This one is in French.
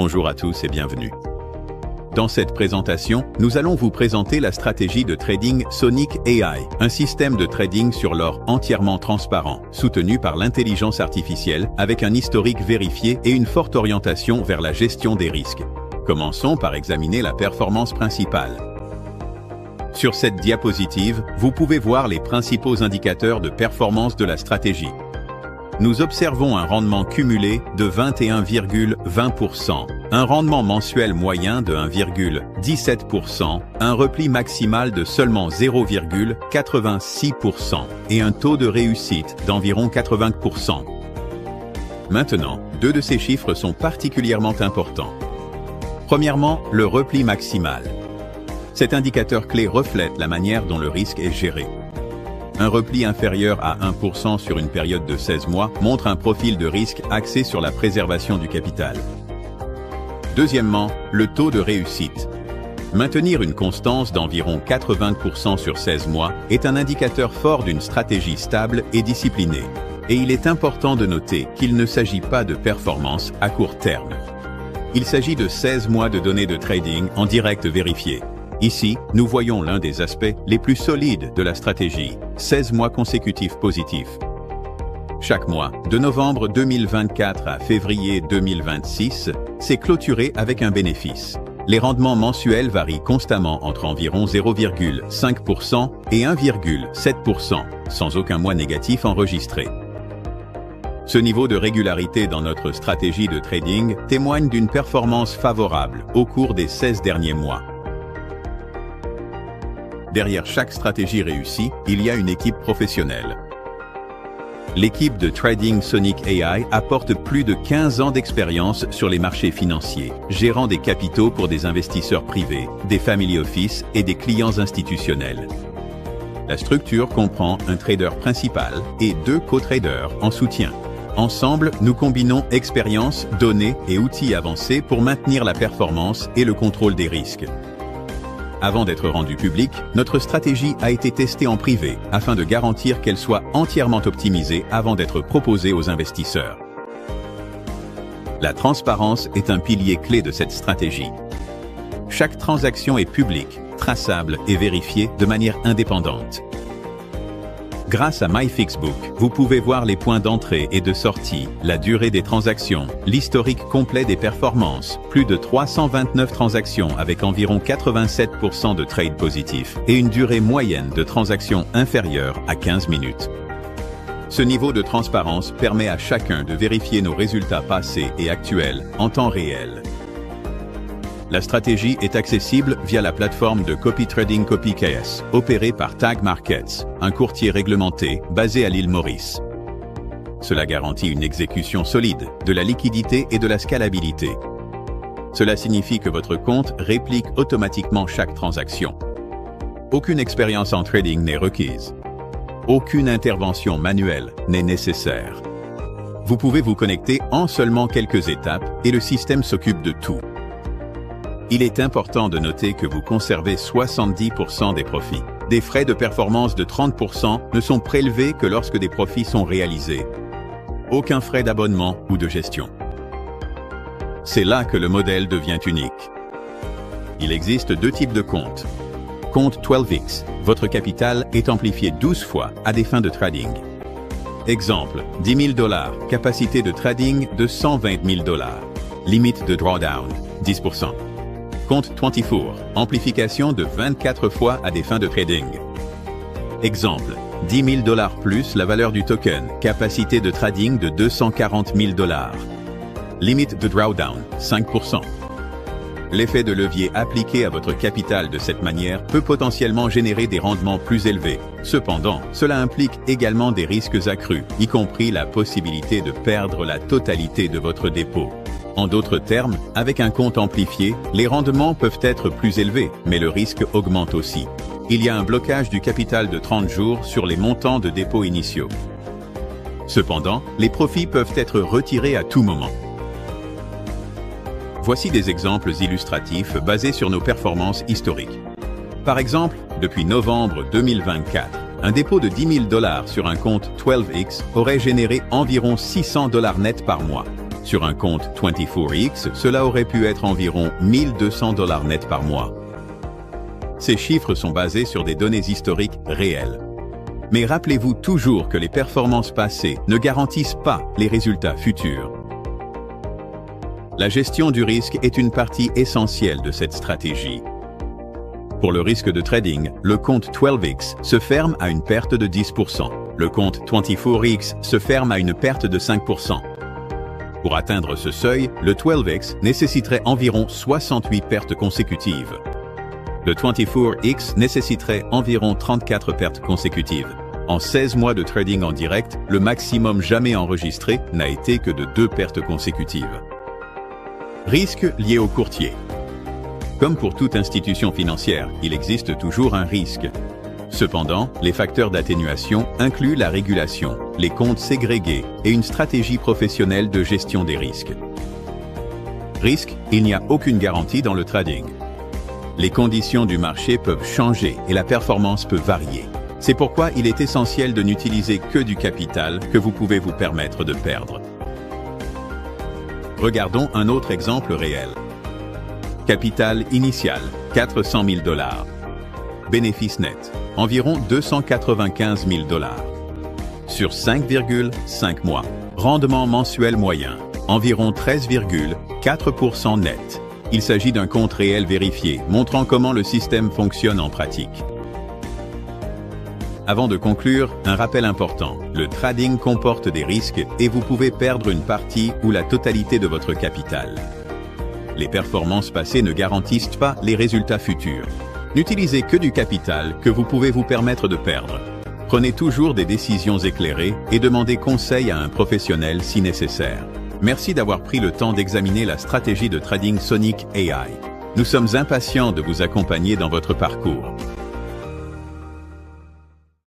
Bonjour à tous et bienvenue. Dans cette présentation, nous allons vous présenter la stratégie de trading Sonic AI, un système de trading sur l'or entièrement transparent, soutenu par l'intelligence artificielle, avec un historique vérifié et une forte orientation vers la gestion des risques. Commençons par examiner la performance principale. Sur cette diapositive, vous pouvez voir les principaux indicateurs de performance de la stratégie. Nous observons un rendement cumulé de 21,20%, un rendement mensuel moyen de 1,17%, un repli maximal de seulement 0,86% et un taux de réussite d'environ 80%. Maintenant, deux de ces chiffres sont particulièrement importants. Premièrement, le repli maximal. Cet indicateur clé reflète la manière dont le risque est géré. Un repli inférieur à 1% sur une période de 16 mois montre un profil de risque axé sur la préservation du capital. Deuxièmement, le taux de réussite. Maintenir une constance d'environ 80% sur 16 mois est un indicateur fort d'une stratégie stable et disciplinée. Et il est important de noter qu'il ne s'agit pas de performance à court terme. Il s'agit de 16 mois de données de trading en direct vérifiées. Ici, nous voyons l'un des aspects les plus solides de la stratégie, 16 mois consécutifs positifs. Chaque mois, de novembre 2024 à février 2026, s'est clôturé avec un bénéfice. Les rendements mensuels varient constamment entre environ 0,5% et 1,7%, sans aucun mois négatif enregistré. Ce niveau de régularité dans notre stratégie de trading témoigne d'une performance favorable au cours des 16 derniers mois. Derrière chaque stratégie réussie, il y a une équipe professionnelle. L'équipe de Trading Sonic AI apporte plus de 15 ans d'expérience sur les marchés financiers, gérant des capitaux pour des investisseurs privés, des family office et des clients institutionnels. La structure comprend un trader principal et 2 co-traders en soutien. Ensemble, nous combinons expérience, données et outils avancés pour maintenir la performance et le contrôle des risques. Avant d'être rendue publique, notre stratégie a été testée en privé afin de garantir qu'elle soit entièrement optimisée avant d'être proposée aux investisseurs. La transparence est un pilier clé de cette stratégie. Chaque transaction est publique, traçable et vérifiée de manière indépendante. Grâce à MyFixBook, vous pouvez voir les points d'entrée et de sortie, la durée des transactions, l'historique complet des performances, plus de 329 transactions avec environ 87% de trades positifs et une durée moyenne de transactions inférieure à 15 minutes. Ce niveau de transparence permet à chacun de vérifier nos résultats passés et actuels en temps réel. La stratégie est accessible via la plateforme de copy trading CopyKS, opérée par Tag Markets, un courtier réglementé basé à l'île Maurice. Cela garantit une exécution solide, de la liquidité et de la scalabilité. Cela signifie que votre compte réplique automatiquement chaque transaction. Aucune expérience en trading n'est requise. Aucune intervention manuelle n'est nécessaire. Vous pouvez vous connecter en seulement quelques étapes et le système s'occupe de tout. Il est important de noter que vous conservez 70% des profits. Des frais de performance de 30% ne sont prélevés que lorsque des profits sont réalisés. Aucun frais d'abonnement ou de gestion. C'est là que le modèle devient unique. Il existe 2 types de comptes. Compte 12X, votre capital est amplifié 12 fois à des fins de trading. Exemple, $10 000, capacité de trading de $120 000. Limite de drawdown, 10%. Compte 24, amplification de 24 fois à des fins de trading. Exemple, $10 000 plus la valeur du token, capacité de trading de $240 000. Limite de drawdown, 5%. L'effet de levier appliqué à votre capital de cette manière peut potentiellement générer des rendements plus élevés. Cependant, cela implique également des risques accrus, y compris la possibilité de perdre la totalité de votre dépôt. En d'autres termes, avec un compte amplifié, les rendements peuvent être plus élevés, mais le risque augmente aussi. Il y a un blocage du capital de 30 jours sur les montants de dépôt initiaux. Cependant, les profits peuvent être retirés à tout moment. Voici des exemples illustratifs basés sur nos performances historiques. Par exemple, depuis novembre 2024, un dépôt de $10 000 sur un compte 12X aurait généré environ $600 net par mois. Sur un compte 24X, cela aurait pu être environ $1 200 net par mois. Ces chiffres sont basés sur des données historiques réelles. Mais rappelez-vous toujours que les performances passées ne garantissent pas les résultats futurs. La gestion du risque est une partie essentielle de cette stratégie. Pour le risque de trading, le compte 12X se ferme à une perte de 10%. Le compte 24X se ferme à une perte de 5%. Pour atteindre ce seuil, le 12X nécessiterait environ 68 pertes consécutives. Le 24X nécessiterait environ 34 pertes consécutives. En 16 mois de trading en direct, le maximum jamais enregistré n'a été que de 2 pertes consécutives. Risque lié au courtier. Comme pour toute institution financière, il existe toujours un risque. Cependant, les facteurs d'atténuation incluent la régulation, les comptes ségrégés et une stratégie professionnelle de gestion des risques. Risque, il n'y a aucune garantie dans le trading. Les conditions du marché peuvent changer et la performance peut varier. C'est pourquoi il est essentiel de n'utiliser que du capital que vous pouvez vous permettre de perdre. Regardons un autre exemple réel. Capital initial, $400 000. Bénéfice net, environ $295 000. Sur 5,5 mois. Rendement mensuel moyen, environ 13,4% net. Il s'agit d'un compte réel vérifié, montrant comment le système fonctionne en pratique. Avant de conclure, un rappel important. Le trading comporte des risques et vous pouvez perdre une partie ou la totalité de votre capital. Les performances passées ne garantissent pas les résultats futurs. N'utilisez que du capital que vous pouvez vous permettre de perdre. Prenez toujours des décisions éclairées et demandez conseil à un professionnel si nécessaire. Merci d'avoir pris le temps d'examiner la stratégie de trading Sonic AI. Nous sommes impatients de vous accompagner dans votre parcours.